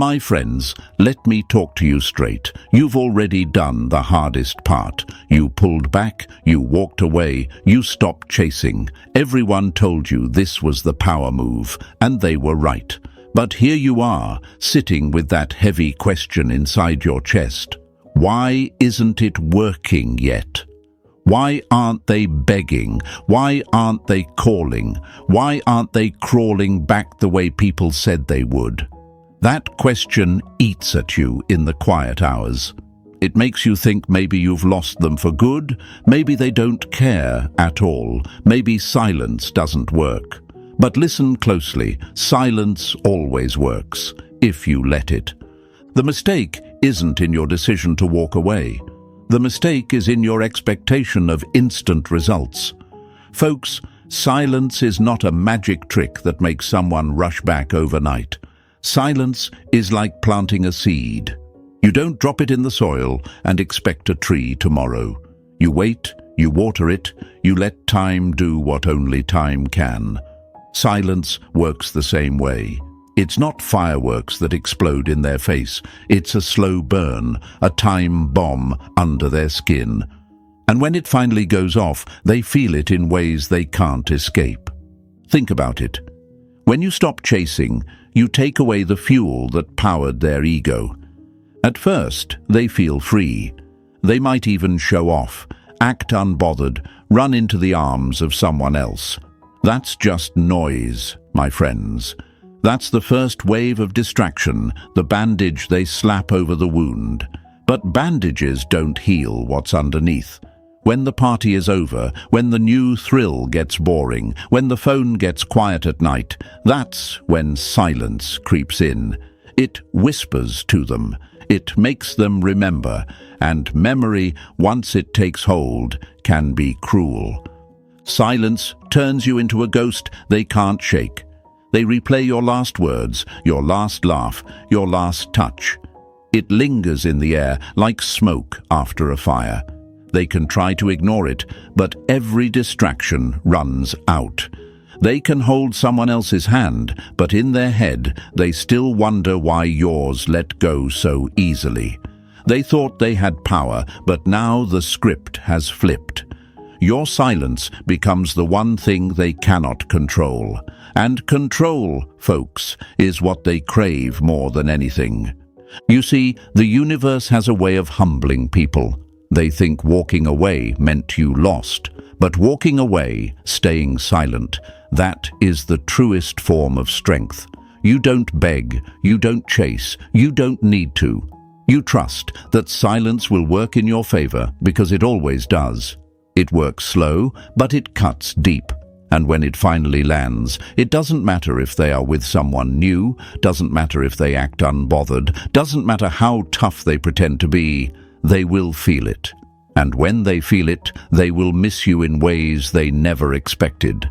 My friends, let me talk to you straight. You've already done the hardest part. You pulled back, you walked away, you stopped chasing. Everyone told you this was the power move, and they were right. But here you are, sitting with that heavy question inside your chest. Why isn't it working yet? Why aren't they begging? Why aren't they calling? Why aren't they crawling back the way people said they would? That question eats at you in the quiet hours. It makes you think maybe you've lost them for good, maybe they don't care at all, maybe silence doesn't work. But listen closely, silence always works, if you let it. The mistake isn't in your decision to walk away. The mistake is in your expectation of instant results. Folks, silence is not a magic trick that makes someone rush back overnight. Silence is like planting a seed. You don't drop it in the soil and expect a tree tomorrow. You wait, you water it, you let time do what only time can. Silence works the same way. It's not fireworks that explode in their face. It's a slow burn, a time bomb under their skin. And when it finally goes off, they feel it in ways they can't escape. Think about it. When you stop chasing, you take away the fuel that powered their ego. At first, they feel free. They might even show off, act unbothered, run into the arms of someone else. That's just noise, my friends. That's the first wave of distraction, the bandage they slap over the wound. But bandages don't heal what's underneath. When the party is over, when the new thrill gets boring, when the phone gets quiet at night, that's when silence creeps in. It whispers to them. It makes them remember, and memory, once it takes hold, can be cruel. Silence turns you into a ghost they can't shake. They replay your last words, your last laugh, your last touch. It lingers in the air like smoke after a fire. They can try to ignore it, but every distraction runs out. They can hold someone else's hand, but in their head, they still wonder why yours let go so easily. They thought they had power, but now the script has flipped. Your silence becomes the one thing they cannot control. And control, folks, is what they crave more than anything. You see, the universe has a way of humbling people. They think walking away meant you lost. But walking away, staying silent, that is the truest form of strength. You don't beg, you don't chase, you don't need to. You trust that silence will work in your favor because it always does. It works slow, but it cuts deep. And when it finally lands, it doesn't matter if they are with someone new, doesn't matter if they act unbothered, doesn't matter how tough they pretend to be, they will feel it. And when they feel it, they will miss you in ways they never expected.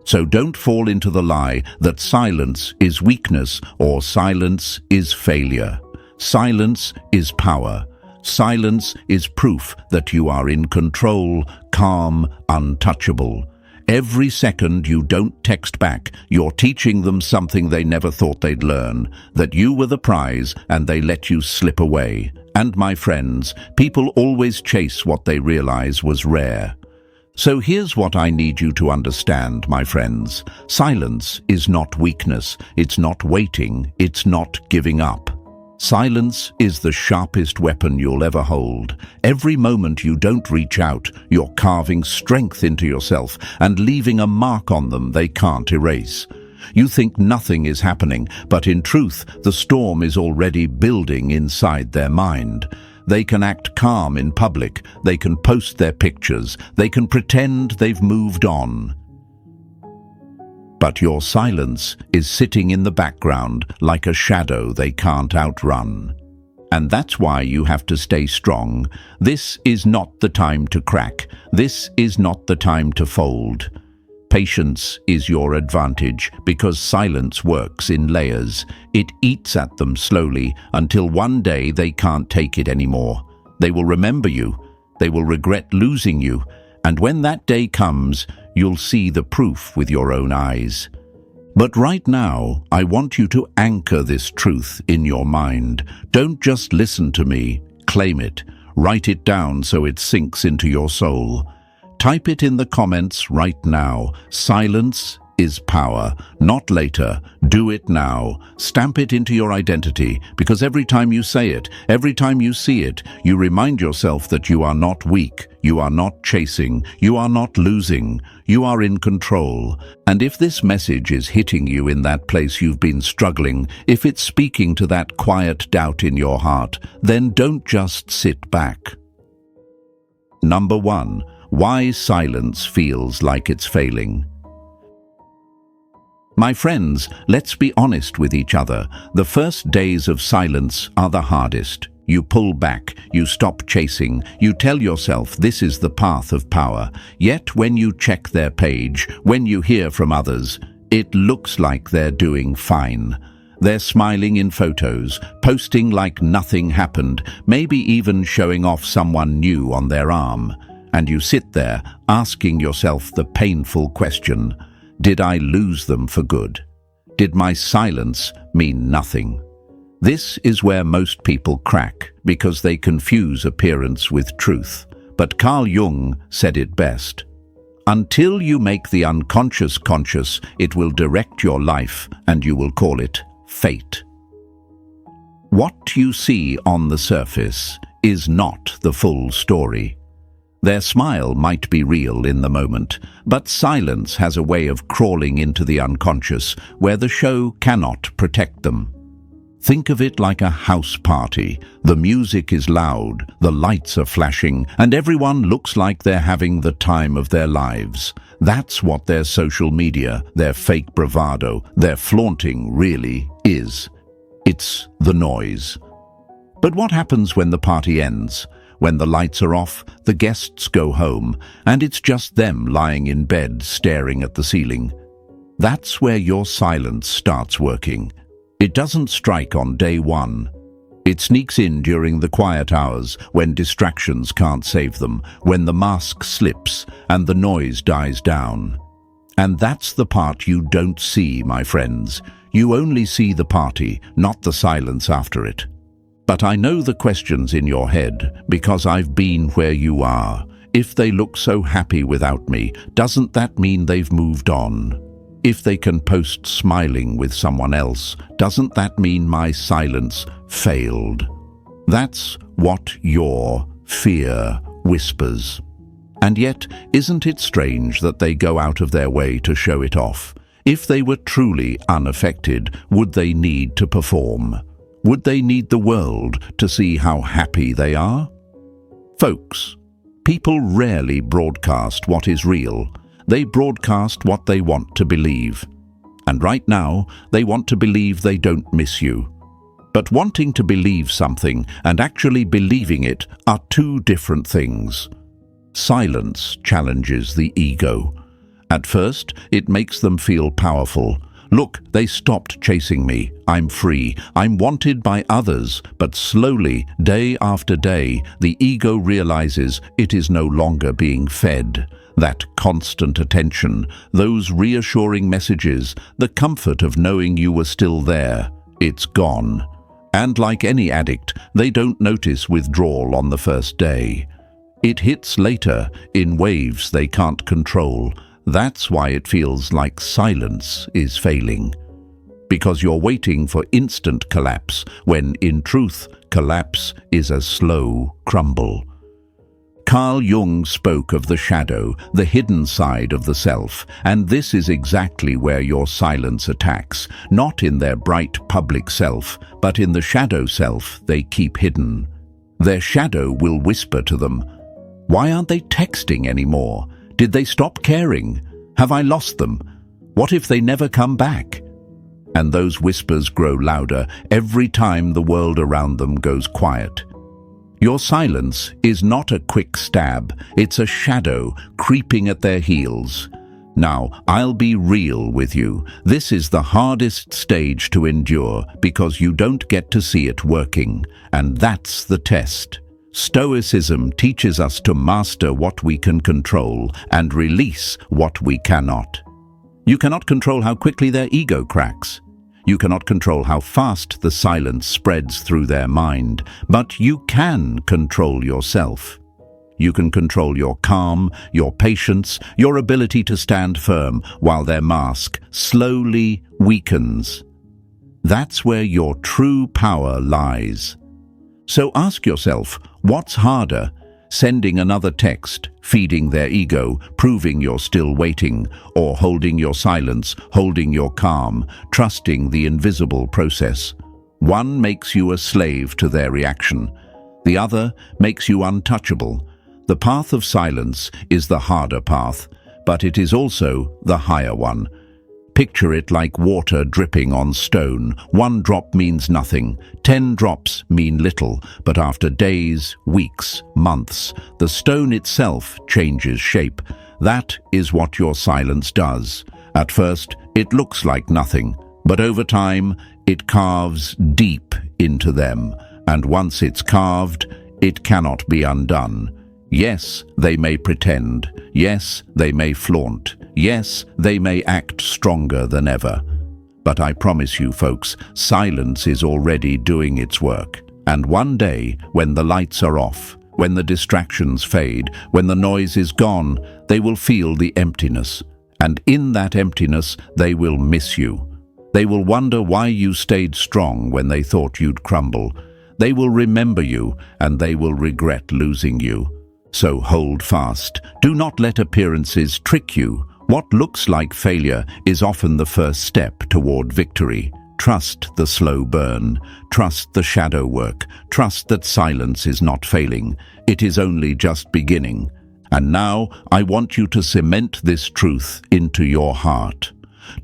So don't fall into the lie that silence is weakness or silence is failure. Silence is power. Silence is proof that you are in control, calm, untouchable. Every second you don't text back, you're teaching them something they never thought they'd learn, that you were the prize and they let you slip away. And my friends, people always chase what they realize was rare. So here's what I need you to understand, my friends. Silence is not weakness, it's not waiting, it's not giving up. Silence is the sharpest weapon you'll ever hold. Every moment you don't reach out, you're carving strength into yourself and leaving a mark on them they can't erase. You think nothing is happening, but in truth, the storm is already building inside their mind. They can act calm in public, they can post their pictures, they can pretend they've moved on. But your silence is sitting in the background like a shadow they can't outrun. And that's why you have to stay strong. This is not the time to crack. This is not the time to fold. Patience is your advantage because silence works in layers. It eats at them slowly until one day they can't take it anymore. They will remember you. They will regret losing you. And when that day comes, you'll see the proof with your own eyes. But right now, I want you to anchor this truth in your mind. Don't just listen to me, claim it. Write it down so it sinks into your soul. Type it in the comments right now. Silence is power, not later. Do it now. Stamp it into your identity, because every time you say it, every time you see it, you remind yourself that you are not weak, you are not chasing, you are not losing, you are in control. And if this message is hitting you in that place you've been struggling, if it's speaking to that quiet doubt in your heart, then don't just sit back. Number 1. Why silence feels like it's failing. My friends, let's be honest with each other. The first days of silence are the hardest. You pull back, you stop chasing, you tell yourself this is the path of power. Yet when you check their page, when you hear from others, it looks like they're doing fine. They're smiling in photos, posting like nothing happened, maybe even showing off someone new on their arm. And you sit there, asking yourself the painful question: did I lose them for good? Did my silence mean nothing? This is where most people crack, because they confuse appearance with truth. But Carl Jung said it best: until you make the unconscious conscious, it will direct your life, and you will call it fate. What you see on the surface is not the full story. Their smile might be real in the moment, but silence has a way of crawling into the unconscious, where the show cannot protect them. Think of it like a house party. The music is loud, the lights are flashing, and everyone looks like they're having the time of their lives. That's what their social media, their fake bravado, their flaunting really is. It's the noise. But what happens when the party ends? When the lights are off, the guests go home, and it's just them lying in bed staring at the ceiling. That's where your silence starts working. It doesn't strike on day one. It sneaks in during the quiet hours, when distractions can't save them, when the mask slips and the noise dies down. And that's the part you don't see, my friends. You only see the party, not the silence after it. But I know the questions in your head, because I've been where you are. If they look so happy without me, doesn't that mean they've moved on? If they can post smiling with someone else, doesn't that mean my silence failed? That's what your fear whispers. And yet, isn't it strange that they go out of their way to show it off? If they were truly unaffected, would they need to perform? Would they need the world to see how happy they are? Folks, people rarely broadcast what is real. They broadcast what they want to believe. And right now, they want to believe they don't miss you. But wanting to believe something and actually believing it are two different things. Silence challenges the ego. At first, it makes them feel powerful. Look, they stopped chasing me. I'm free. I'm wanted by others. But slowly, day after day, the ego realizes it is no longer being fed. That constant attention, those reassuring messages, the comfort of knowing you were still there, it's gone. And like any addict, they don't notice withdrawal on the first day. It hits later, in waves they can't control. That's why it feels like silence is failing. Because you're waiting for instant collapse, when in truth, collapse is a slow crumble. Carl Jung spoke of the shadow, the hidden side of the self, and this is exactly where your silence attacks, not in their bright public self, but in the shadow self they keep hidden. Their shadow will whisper to them, "Why aren't they texting anymore? Did they stop caring? Have I lost them? What if they never come back?" And those whispers grow louder every time the world around them goes quiet. Your silence is not a quick stab, it's a shadow creeping at their heels. Now, I'll be real with you. This is the hardest stage to endure because you don't get to see it working, and that's the test. Stoicism teaches us to master what we can control and release what we cannot. You cannot control how quickly their ego cracks. You cannot control how fast the silence spreads through their mind, but you can control yourself. You can control your calm, your patience, your ability to stand firm while their mask slowly weakens. That's where your true power lies. So ask yourself, what's harder? Sending another text, feeding their ego, proving you're still waiting, or holding your silence, holding your calm, trusting the invisible process. One makes you a slave to their reaction. The other makes you untouchable. The path of silence is the harder path, but it is also the higher one. Picture it like water dripping on stone. 1 drop means nothing. 10 drops mean little, but after days, weeks, months, the stone itself changes shape. That is what your silence does. At first, it looks like nothing, but over time, it carves deep into them. And once it's carved, it cannot be undone. Yes, they may pretend. Yes, they may flaunt. Yes, they may act stronger than ever. But I promise you, folks, silence is already doing its work. And one day, when the lights are off, when the distractions fade, when the noise is gone, they will feel the emptiness. And in that emptiness, they will miss you. They will wonder why you stayed strong when they thought you'd crumble. They will remember you, and they will regret losing you. So hold fast. Do not let appearances trick you. What looks like failure is often the first step toward victory. Trust the slow burn. Trust the shadow work. Trust that silence is not failing. It is only just beginning. And now I want you to cement this truth into your heart.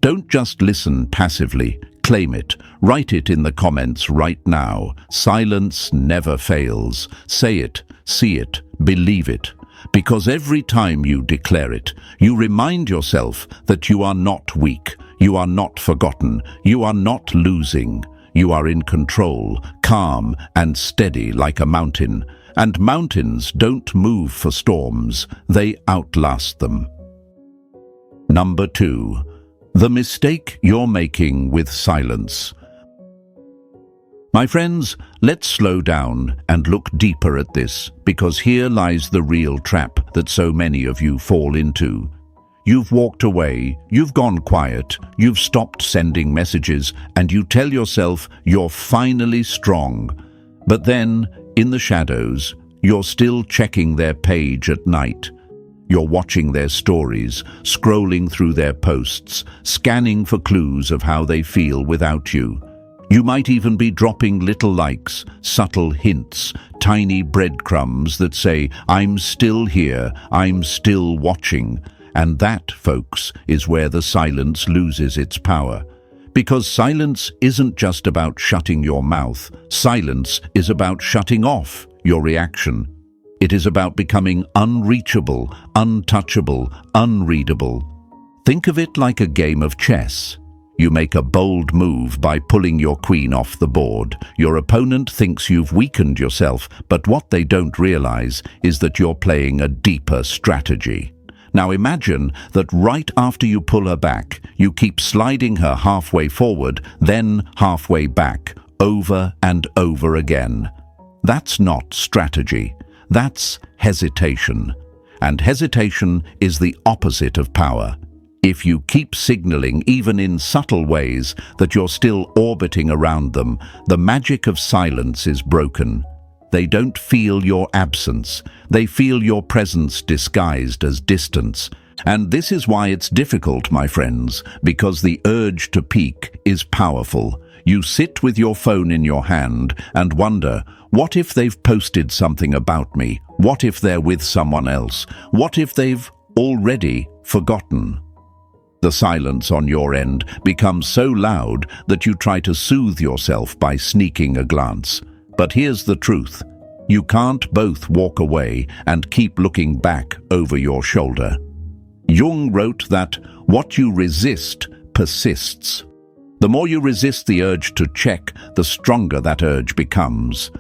Don't just listen passively. Claim it. Write it in the comments right now. Silence never fails. Say it, see it, believe it. Because every time you declare it, you remind yourself that you are not weak, you are not forgotten, you are not losing. You are in control, calm and steady like a mountain. And mountains don't move for storms, they outlast them. Number 2. The mistake you're making with silence. My friends, let's slow down and look deeper at this, because here lies the real trap that so many of you fall into. You've walked away, you've gone quiet, you've stopped sending messages, and you tell yourself you're finally strong. But then, in the shadows, you're still checking their page at night. You're watching their stories, scrolling through their posts, scanning for clues of how they feel without you. You might even be dropping little likes, subtle hints, tiny breadcrumbs that say, "I'm still here, I'm still watching." And that, folks, is where the silence loses its power. Because silence isn't just about shutting your mouth. Silence is about shutting off your reaction. It is about becoming unreachable, untouchable, unreadable. Think of it like a game of chess. You make a bold move by pulling your queen off the board. Your opponent thinks you've weakened yourself, but what they don't realize is that you're playing a deeper strategy. Now imagine that right after you pull her back, you keep sliding her halfway forward, then halfway back, over and over again. That's not strategy. That's hesitation. And hesitation is the opposite of power. If you keep signaling, even in subtle ways, that you're still orbiting around them, the magic of silence is broken. They don't feel your absence. They feel your presence disguised as distance. And this is why it's difficult, my friends, because the urge to peek is powerful. You sit with your phone in your hand and wonder, what if they've posted something about me? What if they're with someone else? What if they've already forgotten? The silence on your end becomes so loud that you try to soothe yourself by sneaking a glance. But here's the truth. You can't both walk away and keep looking back over your shoulder. Jung wrote that what you resist persists. The more you resist the urge to check, the stronger that urge becomes.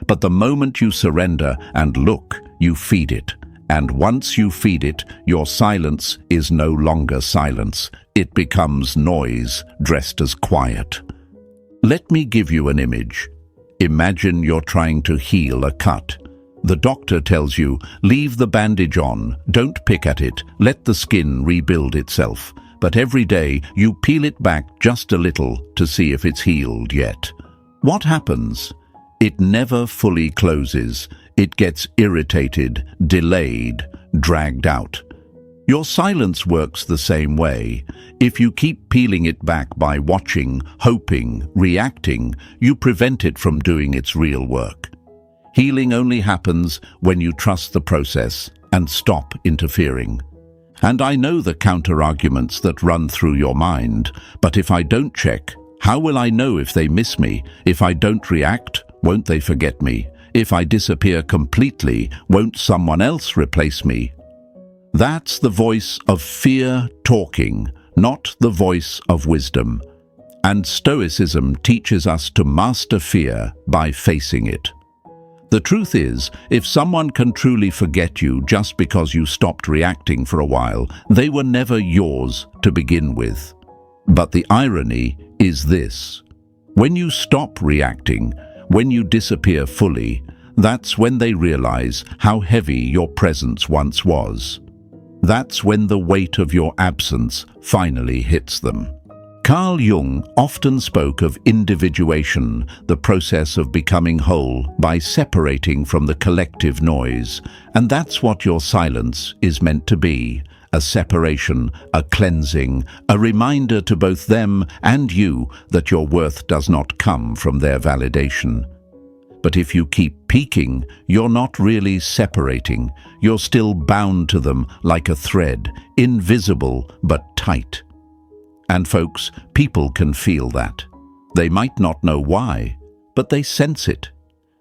But the moment you surrender and look, you feed it. And once you feed it, your silence is no longer silence. It becomes noise dressed as quiet. Let me give you an image. Imagine you're trying to heal a cut. The doctor tells you, leave the bandage on, don't pick at it, let the skin rebuild itself. But every day you peel it back just a little to see if it's healed yet. What happens? It never fully closes. It gets irritated, delayed, dragged out. Your silence works the same way. If you keep peeling it back by watching, hoping, reacting, you prevent it from doing its real work. Healing only happens when you trust the process and stop interfering. And I know the counter-arguments that run through your mind, but if I don't check, how will I know if they miss me? If I don't react, won't they forget me? If I disappear completely, won't someone else replace me? That's the voice of fear talking, not the voice of wisdom. And Stoicism teaches us to master fear by facing it. The truth is, if someone can truly forget you just because you stopped reacting for a while, they were never yours to begin with. But the irony is this. When you stop reacting, when you disappear fully, that's when they realize how heavy your presence once was. That's when the weight of your absence finally hits them. Carl Jung often spoke of individuation, the process of becoming whole by separating from the collective noise. And that's what your silence is meant to be. A separation, a cleansing, a reminder to both them and you that your worth does not come from their validation. But if you keep peeking, you're not really separating. You're still bound to them like a thread, invisible but tight. And folks, people can feel that. They might not know why, but they sense it.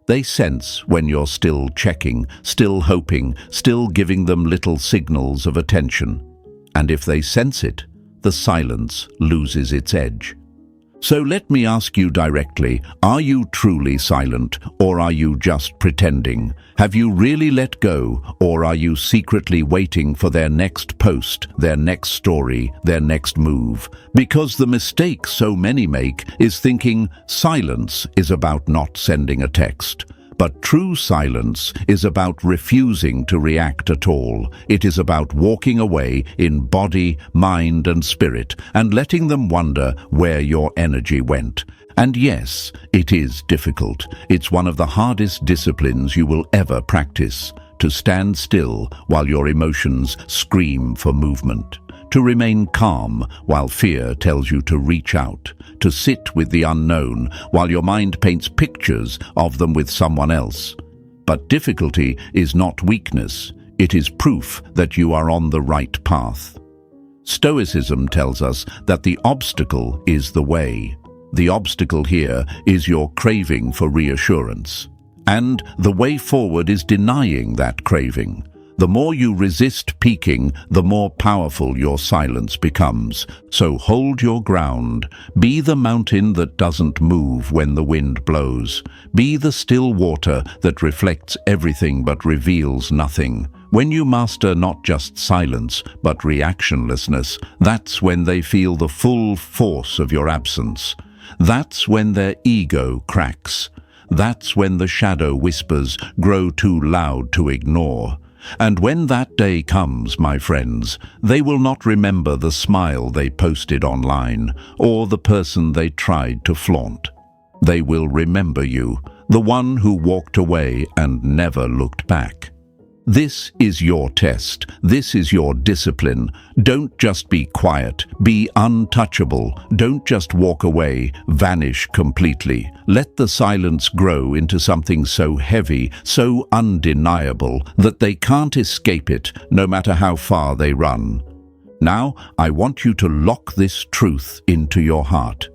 They sense when you're still checking, still hoping, still giving them little signals of attention. And if they sense it, the silence loses its edge. So let me ask you directly, are you truly silent, or are you just pretending? Have you really let go, or are you secretly waiting for their next post, their next story, their next move? Because the mistake so many make is thinking silence is about not sending a text. But true silence is about refusing to react at all. It is about walking away in body, mind, and spirit, and letting them wonder where your energy went. And yes, it is difficult. It's one of the hardest disciplines you will ever practice. To stand still while your emotions scream for movement. To remain calm while fear tells you to reach out, to sit with the unknown while your mind paints pictures of them with someone else. But difficulty is not weakness, it is proof that you are on the right path. Stoicism tells us that the obstacle is the way. The obstacle here is your craving for reassurance. And the way forward is denying that craving. The more you resist peaking, the more powerful your silence becomes. So hold your ground. Be the mountain that doesn't move when the wind blows. Be the still water that reflects everything but reveals nothing. When you master not just silence, but reactionlessness, that's when they feel the full force of your absence. That's when their ego cracks. That's when the shadow whispers grow too loud to ignore. And when that day comes, my friends, they will not remember the smile they posted online or the person they tried to flaunt. They will remember you, the one who walked away and never looked back. This is your test. This is your discipline. Don't just be quiet. Be untouchable. Don't just walk away, vanish completely. Let the silence grow into something so heavy, so undeniable, that they can't escape it, no matter how far they run. Now, I want you to lock this truth into your heart.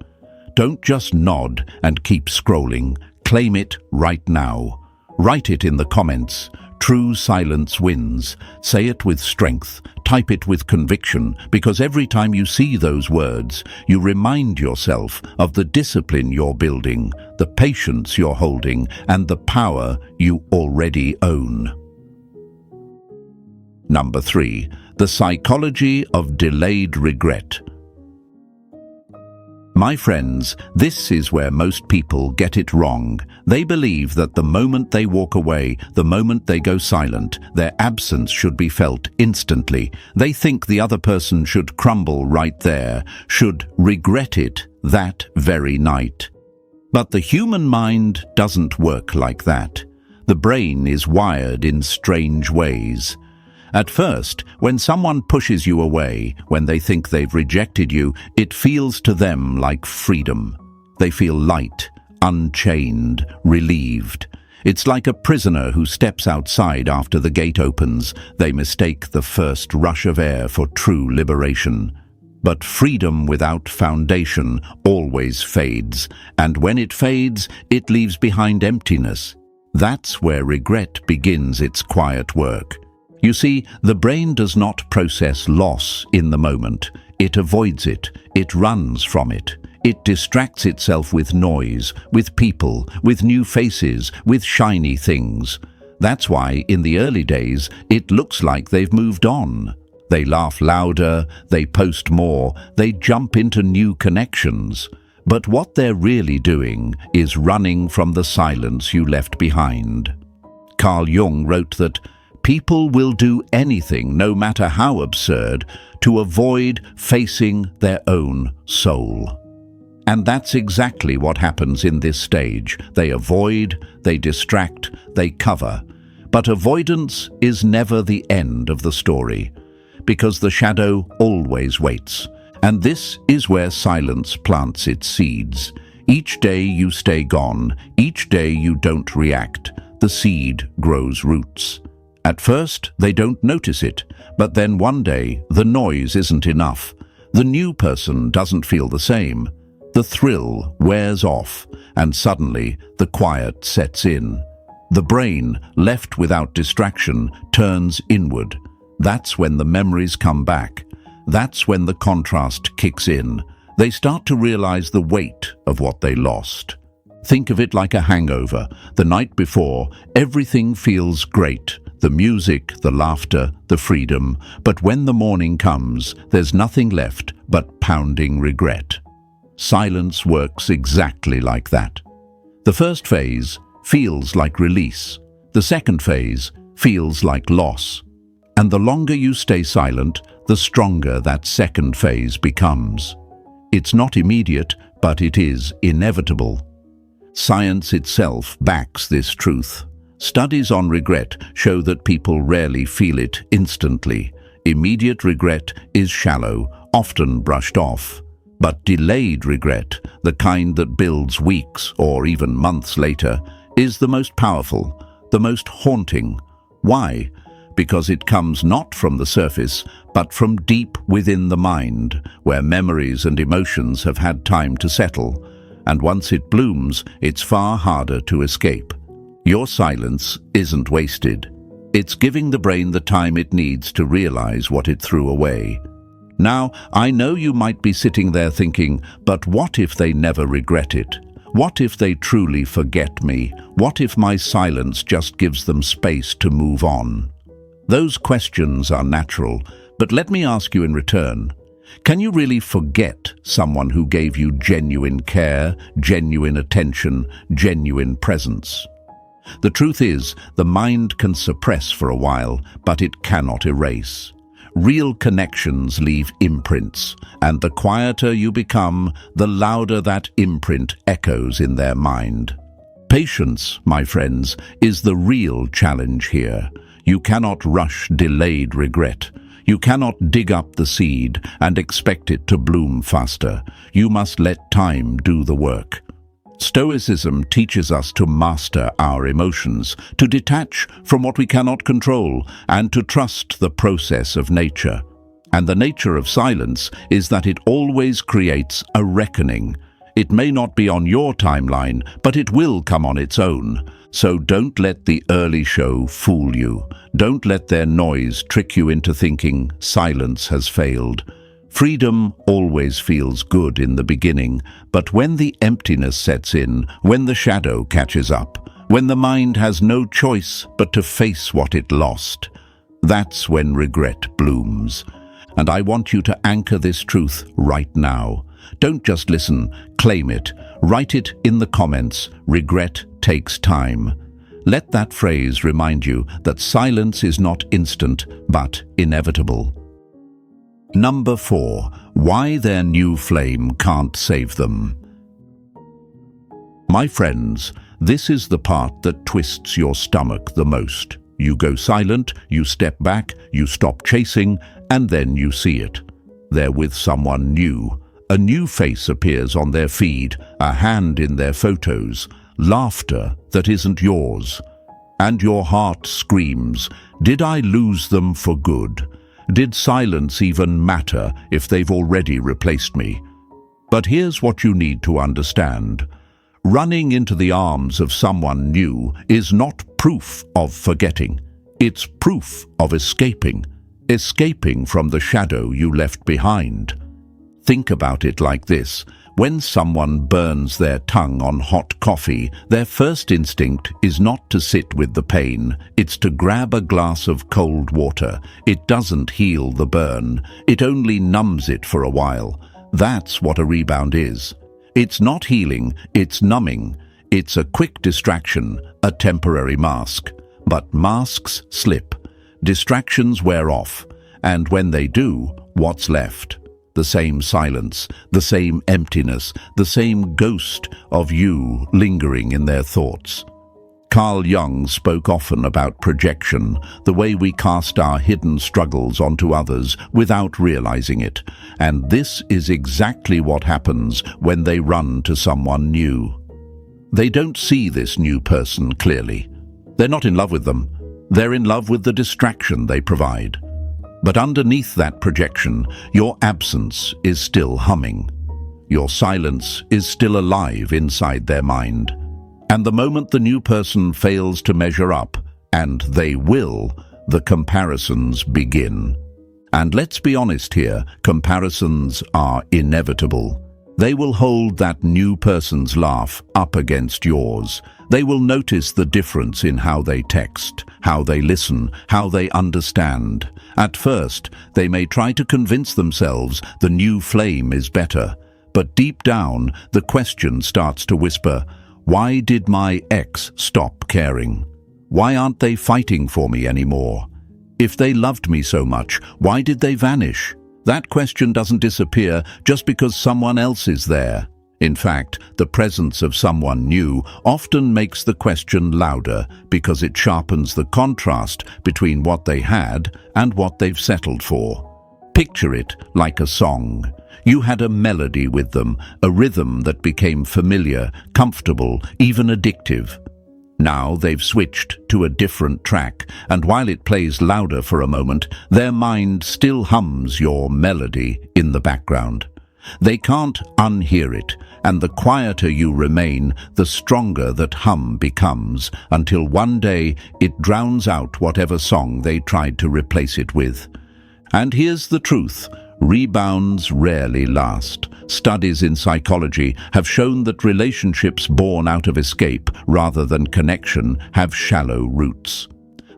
Don't just nod and keep scrolling. Claim it right now. Write it in the comments. True silence wins. Say it with strength. Type it with conviction, because every time you see those words, you remind yourself of the discipline you're building, the patience you're holding, and the power you already own. Number 3. The psychology of delayed regret. My friends, this is where most people get it wrong. They believe that the moment they walk away, the moment they go silent, their absence should be felt instantly. They think the other person should crumble right there, should regret it that very night. But the human mind doesn't work like that. The brain is wired in strange ways. At first, when someone pushes you away, when they think they've rejected you, it feels to them like freedom. They feel light, unchained, relieved. It's like a prisoner who steps outside after the gate opens. They mistake the first rush of air for true liberation. But freedom without foundation always fades, and when it fades, it leaves behind emptiness. That's where regret begins its quiet work. You see, the brain does not process loss in the moment. It avoids it. It runs from it. It distracts itself with noise, with people, with new faces, with shiny things. That's why, in the early days, it looks like they've moved on. They laugh louder, they post more, they jump into new connections. But what they're really doing is running from the silence you left behind. Carl Jung wrote that people will do anything, no matter how absurd, to avoid facing their own soul. And that's exactly what happens in this stage. They avoid, they distract, they cover. But avoidance is never the end of the story, because the shadow always waits. And this is where silence plants its seeds. Each day you stay gone, each day you don't react, the seed grows roots. At first, they don't notice it, but then one day, the noise isn't enough. The new person doesn't feel the same. The thrill wears off, and suddenly the quiet sets in. The brain, left without distraction, turns inward. That's when the memories come back. That's when the contrast kicks in. They start to realize the weight of what they lost. Think of it like a hangover. The night before, everything feels great. The music, the laughter, the freedom. But when the morning comes, there's nothing left but pounding regret. Silence works exactly like that. The first phase feels like release. The second phase feels like loss. And the longer you stay silent, the stronger that second phase becomes. It's not immediate, but it is inevitable. Science itself backs this truth. Studies on regret show that people rarely feel it instantly. Immediate regret is shallow, often brushed off. But delayed regret, the kind that builds weeks or even months later, is the most powerful, the most haunting. Why? Because it comes not from the surface, but from deep within the mind, where memories and emotions have had time to settle. And once it blooms, it's far harder to escape. Your silence isn't wasted. It's giving the brain the time it needs to realize what it threw away. Now, I know you might be sitting there thinking, but what if they never regret it? What if they truly forget me? What if my silence just gives them space to move on? Those questions are natural, but let me ask you in return. Can you really forget someone who gave you genuine care, genuine attention, genuine presence? The truth is, the mind can suppress for a while, but it cannot erase. Real connections leave imprints, and the quieter you become, the louder that imprint echoes in their mind. Patience, my friends, is the real challenge here. You cannot rush delayed regret. You cannot dig up the seed and expect it to bloom faster. You must let time do the work. Stoicism teaches us to master our emotions, to detach from what we cannot control, and to trust the process of nature. And the nature of silence is that it always creates a reckoning. It may not be on your timeline, but it will come on its own. So don't let the early show fool you. Don't let their noise trick you into thinking silence has failed. Freedom always feels good in the beginning, but when the emptiness sets in, when the shadow catches up, when the mind has no choice but to face what it lost, That's when regret blooms. And I want you to anchor this truth right now. Don't just listen, claim it. Write it in the comments. Regret takes time. Let that phrase remind you that silence is not instant, but inevitable. Number 4. Why their new flame can't save them. My friends, this is the part that twists your stomach the most. You go silent, you step back, you stop chasing, and then you see it. They're with someone new. A new face appears on their feed, a hand in their photos, laughter that isn't yours. And your heart screams, did I lose them for good? Did silence even matter if they've already replaced me? But here's what you need to understand. Running into the arms of someone new is not proof of forgetting. It's proof of escaping from the shadow you left behind. Think about it like this. When someone burns their tongue on hot coffee, their first instinct is not to sit with the pain. It's to grab a glass of cold water. It doesn't heal the burn. It only numbs it for a while. That's what a rebound is. It's not healing, it's numbing. It's a quick distraction, a temporary mask. But masks slip. Distractions wear off. And when they do, what's left? The same silence, the same emptiness, the same ghost of you lingering in their thoughts. Carl Jung spoke often about projection, the way we cast our hidden struggles onto others without realizing it. And this is exactly what happens when they run to someone new. They don't see this new person clearly. They're not in love with them. They're in love with the distraction they provide. But underneath that projection, your absence is still humming. Your silence is still alive inside their mind. And the moment the new person fails to measure up, and they will, the comparisons begin. And let's be honest here, comparisons are inevitable. They will hold that new person's laugh up against yours. They will notice the difference in how they text, how they listen, how they understand. At first, they may try to convince themselves the new flame is better. But deep down, the question starts to whisper, why did my ex stop caring? Why aren't they fighting for me anymore? If they loved me so much, why did they vanish? That question doesn't disappear just because someone else is there. In fact, the presence of someone new often makes the question louder because it sharpens the contrast between what they had and what they've settled for. Picture it like a song. You had a melody with them, a rhythm that became familiar, comfortable, even addictive. Now they've switched to a different track, and while it plays louder for a moment, their mind still hums your melody in the background. They can't unhear it, and the quieter you remain, the stronger that hum becomes, until one day it drowns out whatever song they tried to replace it with. And here's the truth. Rebounds rarely last. Studies in psychology have shown that relationships born out of escape rather than connection have shallow roots.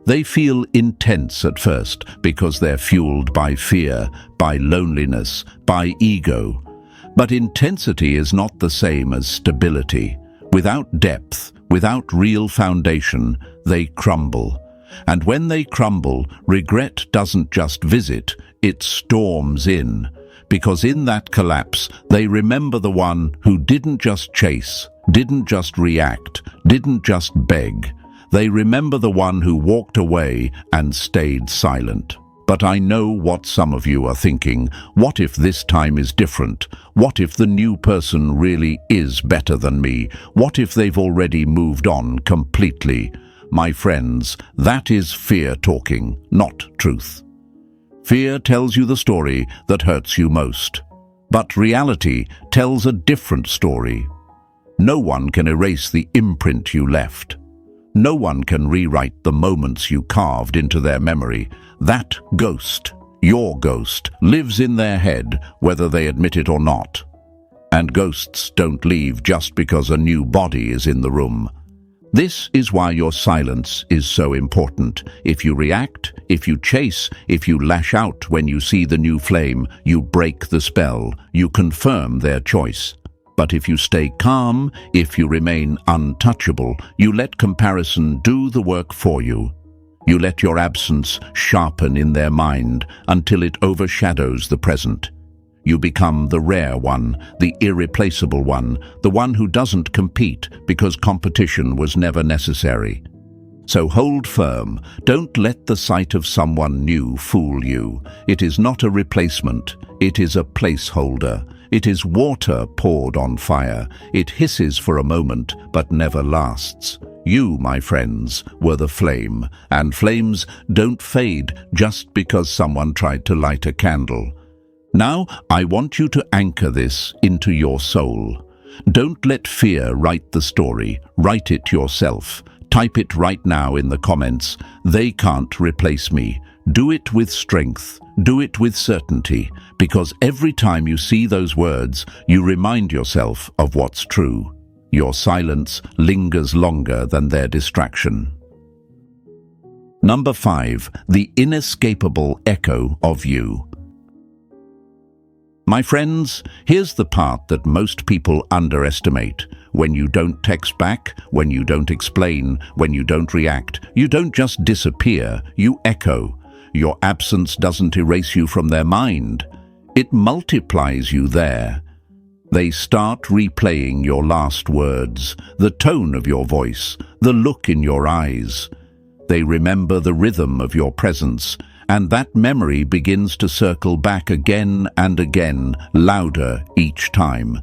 They feel intense at first because they're fueled by fear, by loneliness, by ego. But intensity is not the same as stability. Without depth, without real foundation, they crumble. And when they crumble, regret doesn't just visit, it storms in. Because in that collapse, they remember the one who didn't just chase, didn't just react, didn't just beg. They remember the one who walked away and stayed silent. But I know what some of you are thinking. What if this time is different? What if the new person really is better than me? What if they've already moved on completely? My friends, that is fear talking, not truth. Fear tells you the story that hurts you most. But reality tells a different story. No one can erase the imprint you left. No one can rewrite the moments you carved into their memory. That ghost, your ghost, lives in their head, whether they admit it or not. And ghosts don't leave just because a new body is in the room. This is why your silence is so important. If you react, If you chase, if you lash out when you see the new flame, you break the spell, you confirm their choice. But if you stay calm, if you remain untouchable, you let comparison do the work for you. You let your absence sharpen in their mind until it overshadows the present. You become the rare one, the irreplaceable one, the one who doesn't compete because competition was never necessary. So hold firm. Don't let the sight of someone new fool you. It is not a replacement. It is a placeholder. It is water poured on fire. It hisses for a moment, but never lasts. You, my friends, were the flame, and flames don't fade just because someone tried to light a candle. Now, I want you to anchor this into your soul. Don't let fear write the story. Write it yourself. Type it right now in the comments. They can't replace me. Do it with strength. Do it with certainty, because every time you see those words, you remind yourself of what's true. Your silence lingers longer than their distraction. Number 5, the inescapable echo of you. My friends, here's the part that most people underestimate. When you don't text back, when you don't explain, when you don't react, you don't just disappear, you echo. Your absence doesn't erase you from their mind. It multiplies you there. They start replaying your last words, the tone of your voice, the look in your eyes. They remember the rhythm of your presence, and that memory begins to circle back again and again, louder each time.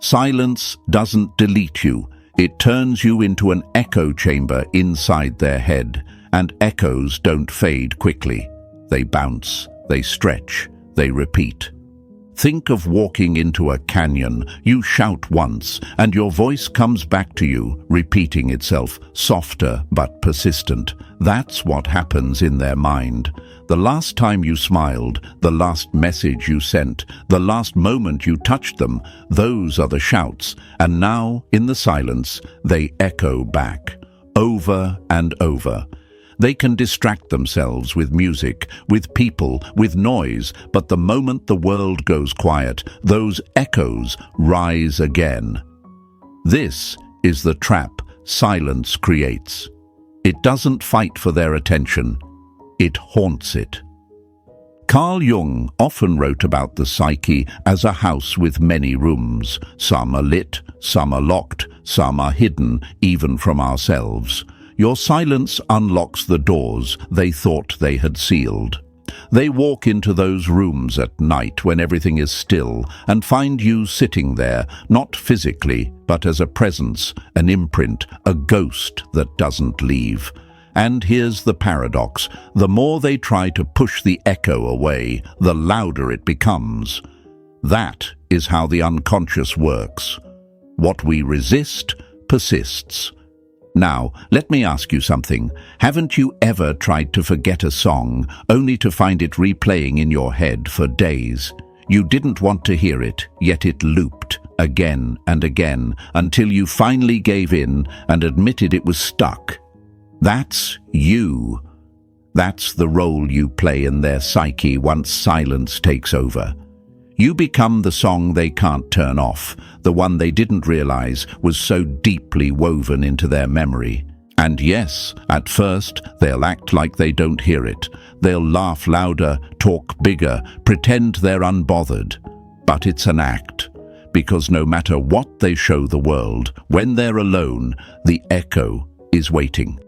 Silence doesn't delete you. It turns you into an echo chamber inside their head, and echoes don't fade quickly. They bounce, they stretch, they repeat. Think of walking into a canyon. You shout once, and your voice comes back to you, repeating itself, softer but persistent. That's what happens in their mind. The last time you smiled, the last message you sent, the last moment you touched them, those are the shouts. And now, in the silence, they echo back, over and over. They can distract themselves with music, with people, with noise, but the moment the world goes quiet, those echoes rise again. This is the trap silence creates. It doesn't fight for their attention. It haunts it. Carl Jung often wrote about the psyche as a house with many rooms. Some are lit, some are locked, some are hidden, even from ourselves. Your silence unlocks the doors they thought they had sealed. They walk into those rooms at night when everything is still and find you sitting there, not physically, but as a presence, an imprint, a ghost that doesn't leave. And here's the paradox. The more they try to push the echo away, the louder it becomes. That is how the unconscious works. What we resist persists. Now, let me ask you something. Haven't you ever tried to forget a song, only to find it replaying in your head for days? You didn't want to hear it, yet it looped again and again, until you finally gave in and admitted it was stuck. That's you. That's the role you play in their psyche once silence takes over. You become the song they can't turn off, the one they didn't realize was so deeply woven into their memory. And yes, at first, they'll act like they don't hear it. They'll laugh louder, talk bigger, pretend they're unbothered. But it's an act, because no matter what they show the world, when they're alone, the echo is waiting.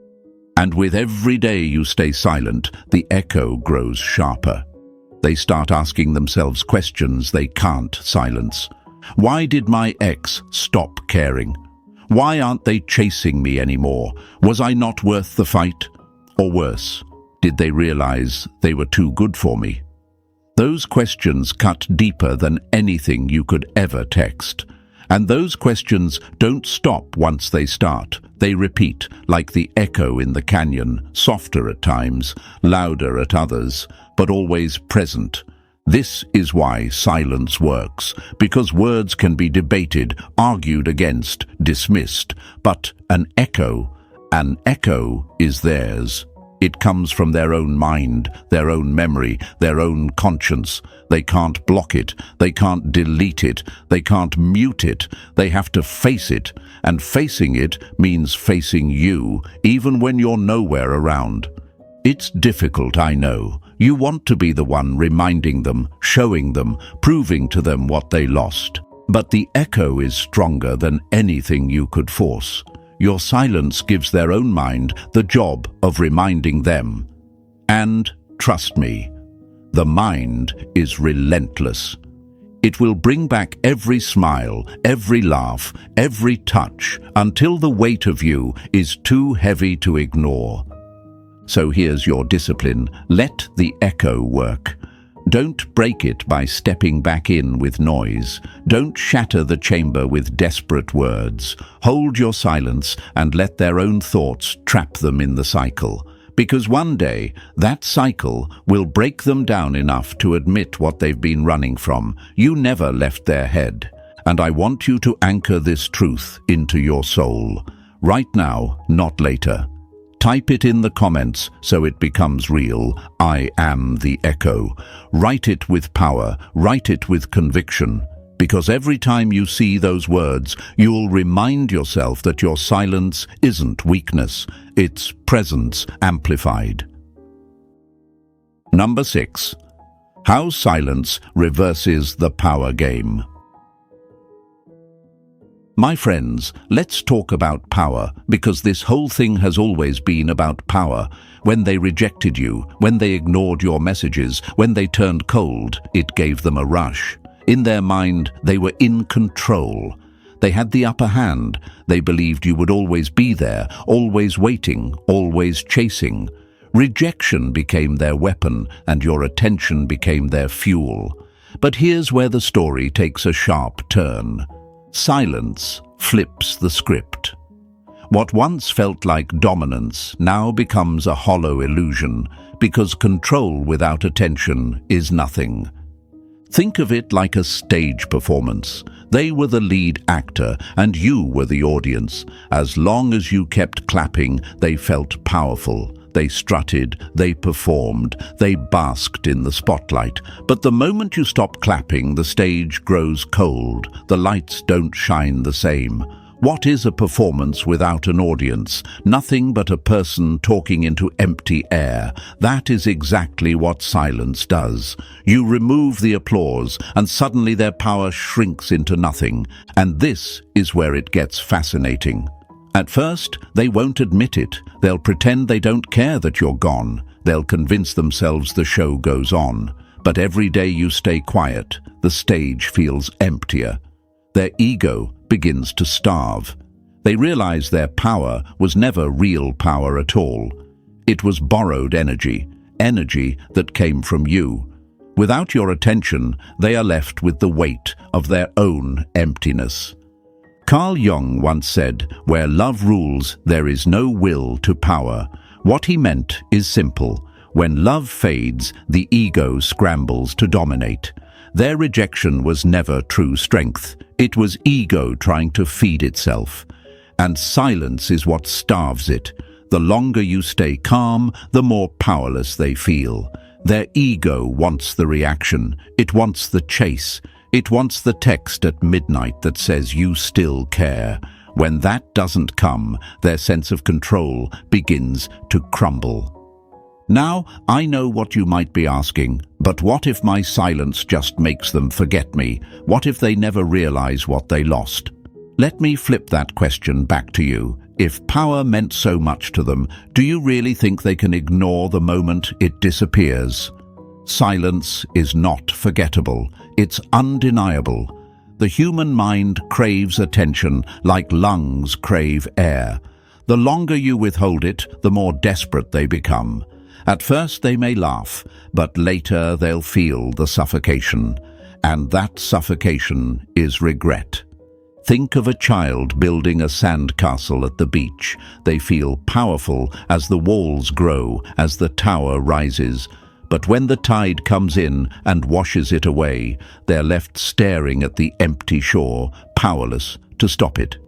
And with every day you stay silent, the echo grows sharper. They start asking themselves questions they can't silence. Why did my ex stop caring? Why aren't they chasing me anymore? Was I not worth the fight? Or worse, did they realize they were too good for me? Those questions cut deeper than anything you could ever text. And those questions don't stop once they start. They repeat, like the echo in the canyon, softer at times, louder at others, but always present. This is why silence works, because words can be debated, argued against, dismissed, but an echo is theirs. It comes from their own mind, their own memory, their own conscience. They can't block it, they can't delete it, they can't mute it. They have to face it, and facing it means facing you, even when you're nowhere around. It's difficult, I know. You want to be the one reminding them, showing them, proving to them what they lost. But the echo is stronger than anything you could force. Your silence gives their own mind the job of reminding them. And, trust me, the mind is relentless. It will bring back every smile, every laugh, every touch, until the weight of you is too heavy to ignore. So here's your discipline. Let the echo work. Don't break it by stepping back in with noise. Don't shatter the chamber with desperate words. Hold your silence and let their own thoughts trap them in the cycle. Because one day, that cycle will break them down enough to admit what they've been running from. You never left their head. And I want you to anchor this truth into your soul. Right now, not later. Type it in the comments so it becomes real. I am the echo. Write it with power. Write it with conviction. Because every time you see those words, you'll remind yourself that your silence isn't weakness. It's presence amplified. Number 6. How silence reverses the power game. My friends, let's talk about power, because this whole thing has always been about power. When they rejected you, when they ignored your messages, when they turned cold, it gave them a rush. In their mind, they were in control. They had the upper hand. They believed you would always be there, always waiting, always chasing. Rejection became their weapon, and your attention became their fuel. But here's where the story takes a sharp turn. Silence flips the script. What once felt like dominance now becomes a hollow illusion, because control without attention is nothing. Think of it like a stage performance. They were the lead actor, and you were the audience. As long as you kept clapping, they felt powerful. They strutted, they performed, they basked in the spotlight. But the moment you stop clapping, the stage grows cold. The lights don't shine the same. What is a performance without an audience? Nothing but a person talking into empty air. That is exactly what silence does. You remove the applause, and suddenly their power shrinks into nothing. And this is where it gets fascinating. At first, they won't admit it. They'll pretend they don't care that you're gone. They'll convince themselves the show goes on. But every day you stay quiet, the stage feels emptier. Their ego begins to starve. They realize their power was never real power at all. It was borrowed energy, energy that came from you. Without your attention, they are left with the weight of their own emptiness. Carl Jung once said, "Where love rules, there is no will to power." What he meant is simple. When love fades, the ego scrambles to dominate. Their rejection was never true strength. It was ego trying to feed itself. And silence is what starves it. The longer you stay calm, the more powerless they feel. Their ego wants the reaction. It wants the chase. It wants the text at midnight that says you still care. When that doesn't come, their sense of control begins to crumble. Now, I know what you might be asking, but what if my silence just makes them forget me? What if they never realize what they lost? Let me flip that question back to you. If power meant so much to them, do you really think they can ignore the moment it disappears? Silence is not forgettable. It's undeniable. The human mind craves attention like lungs crave air. The longer you withhold it, the more desperate they become. At first they may laugh, but later they'll feel the suffocation. And that suffocation is regret. Think of a child building a sandcastle at the beach. They feel powerful as the walls grow, as the tower rises. But when the tide comes in and washes it away, they're left staring at the empty shore, powerless to stop it.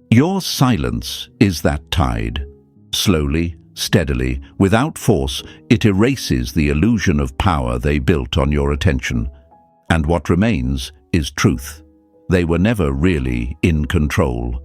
Your silence is that tide. Slowly, steadily, without force, it erases the illusion of power they built on your attention. And what remains is truth. They were never really in control.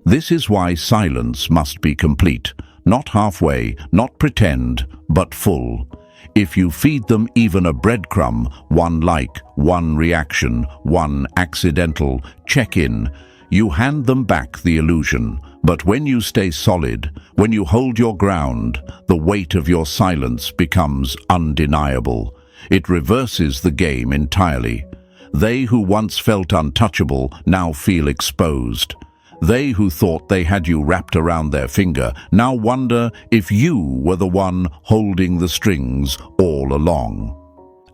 This is why silence must be complete, not halfway, not pretend, but full. If you feed them even a breadcrumb, one like, one reaction, one accidental check-in, you hand them back the illusion. But when you stay solid, when you hold your ground, the weight of your silence becomes undeniable. It reverses the game entirely. They who once felt untouchable now feel exposed. They who thought they had you wrapped around their finger now wonder if you were the one holding the strings all along.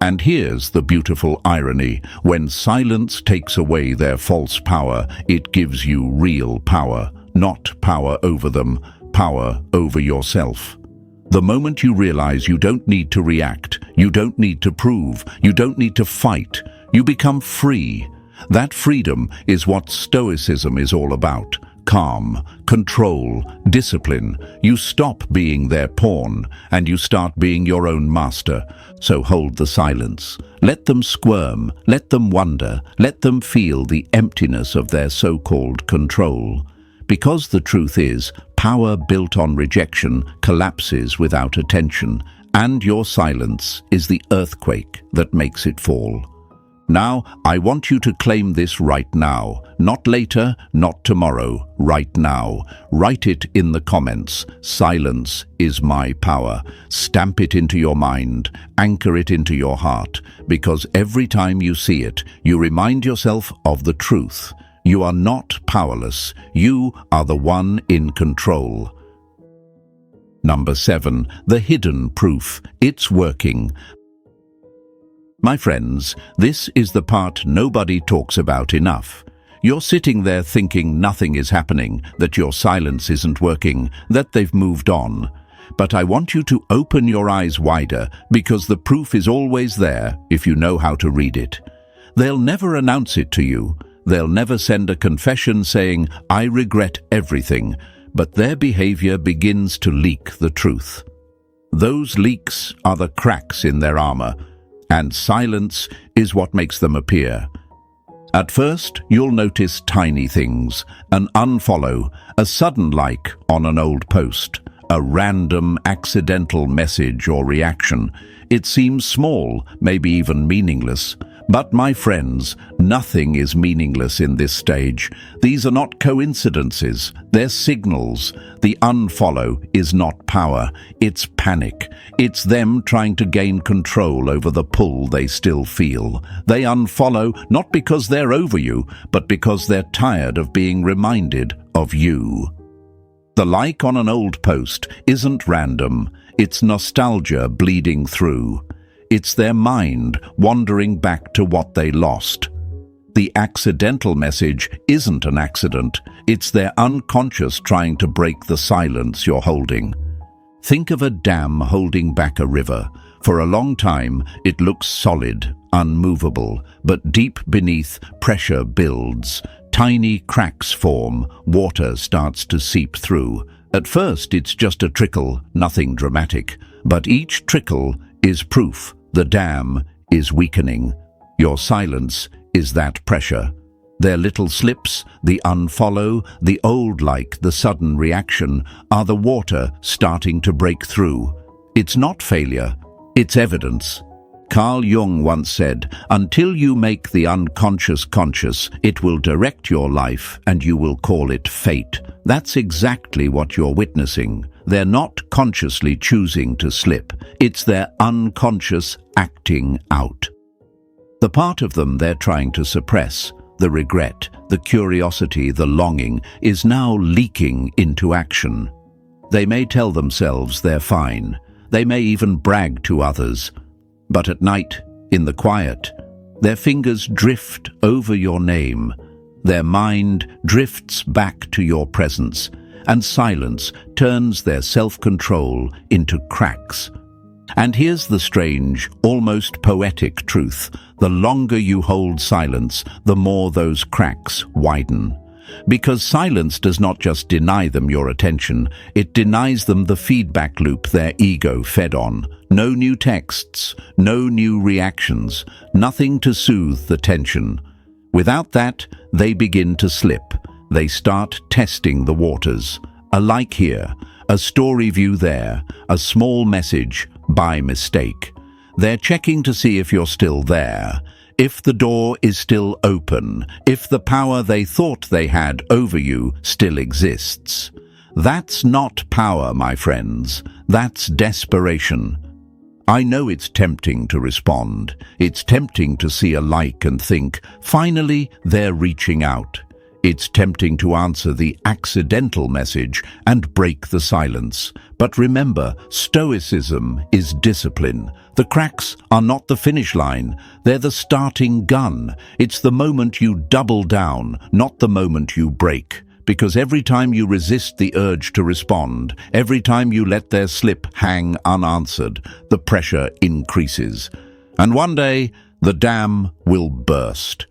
And here's the beautiful irony. When silence takes away their false power, it gives you real power. Not power over them, power over yourself. The moment you realize you don't need to react, you don't need to prove, you don't need to fight, you become free. That freedom is what Stoicism is all about. Calm, control, discipline. You stop being their pawn and you start being your own master. So hold the silence. Let them squirm, let them wonder, let them feel the emptiness of their so-called control. Because the truth is, power built on rejection collapses without attention, and your silence is the earthquake that makes it fall. Now, I want you to claim this right now. Not later, not tomorrow, right now. Write it in the comments. Silence is my power. Stamp it into your mind. Anchor it into your heart. Because every time you see it, you remind yourself of the truth. You are not powerless. You are the one in control. Number 7. The hidden proof. It's working. My friends, this is the part nobody talks about enough. You're sitting there thinking nothing is happening, that your silence isn't working, that they've moved on. But I want you to open your eyes wider, because the proof is always there if you know how to read it. They'll never announce it to you. They'll never send a confession saying, "I regret everything," but their behavior begins to leak the truth. Those leaks are the cracks in their armor, and silence is what makes them appear. At first, you'll notice tiny things: an unfollow, a sudden like on an old post, a random accidental message or reaction. It seems small, maybe even meaningless. But my friends, nothing is meaningless in this stage. These are not coincidences, they're signals. The unfollow is not power, it's panic. It's them trying to gain control over the pull they still feel. They unfollow not because they're over you, but because they're tired of being reminded of you. The like on an old post isn't random, it's nostalgia bleeding through. It's their mind wandering back to what they lost. The accidental message isn't an accident. It's their unconscious trying to break the silence you're holding. Think of a dam holding back a river. For a long time, it looks solid, unmovable, but deep beneath, pressure builds. Tiny cracks form, water starts to seep through. At first, it's just a trickle, nothing dramatic. But each trickle is proof. The dam is weakening. Your silence is that pressure. Their little slips, the unfollow, the old like, the sudden reaction, are the water starting to break through. It's not failure, it's evidence. Carl Jung once said, "Until you make the unconscious conscious, it will direct your life and you will call it fate." That's exactly what you're witnessing. They're not consciously choosing to slip. It's their unconscious acting out. The part of them they're trying to suppress, the regret, the curiosity, the longing, is now leaking into action. They may tell themselves they're fine. They may even brag to others. But at night, in the quiet, their fingers drift over your name. Their mind drifts back to your presence, and silence turns their self-control into cracks. And here's the strange, almost poetic truth. The longer you hold silence, the more those cracks widen. Because silence does not just deny them your attention, it denies them the feedback loop their ego fed on. No new texts, no new reactions, nothing to soothe the tension. Without that, they begin to slip. They start testing the waters. A like here, a story view there, a small message by mistake. They're checking to see if you're still there, if the door is still open, if the power they thought they had over you still exists. That's not power, my friends. That's desperation. I know it's tempting to respond. It's tempting to see a like and think, finally, they're reaching out. It's tempting to answer the accidental message and break the silence. But remember, stoicism is discipline. The cracks are not the finish line. They're the starting gun. It's the moment you double down, not the moment you break. Because every time you resist the urge to respond, every time you let their slip hang unanswered, the pressure increases. And one day, the dam will burst.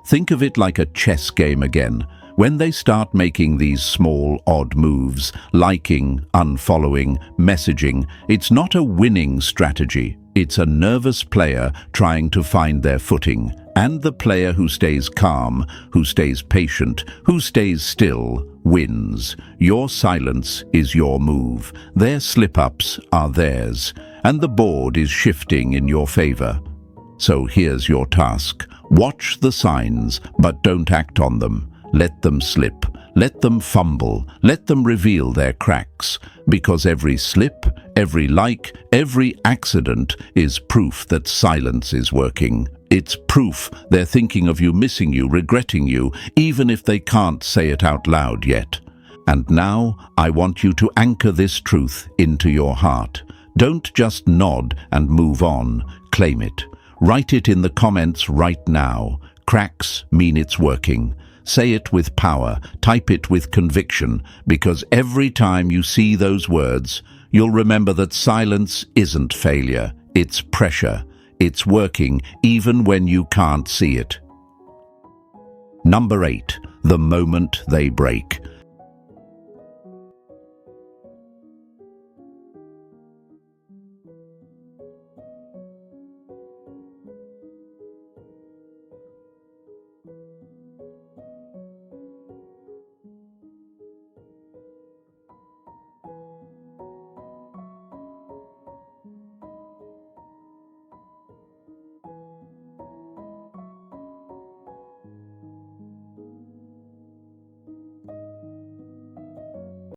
Think of it like a chess game again. When they start making these small, odd moves, liking, unfollowing, messaging, it's not a winning strategy. It's a nervous player trying to find their footing. And the player who stays calm, who stays patient, who stays still, wins. Your silence is your move. Their slip-ups are theirs. And the board is shifting in your favor. So here's your task. Watch the signs, but don't act on them. Let them slip. Let them fumble. Let them reveal their cracks. Because every slip, every like, every accident is proof that silence is working. It's proof they're thinking of you, missing you, regretting you, even if they can't say it out loud yet. And now, I want you to anchor this truth into your heart. Don't just nod and move on. Claim it. Write it in the comments right now. Cracks mean it's working. Say it with power, type it with conviction, because every time you see those words, you'll remember that silence isn't failure, it's pressure. It's working even when you can't see it. Number 8, the moment they break.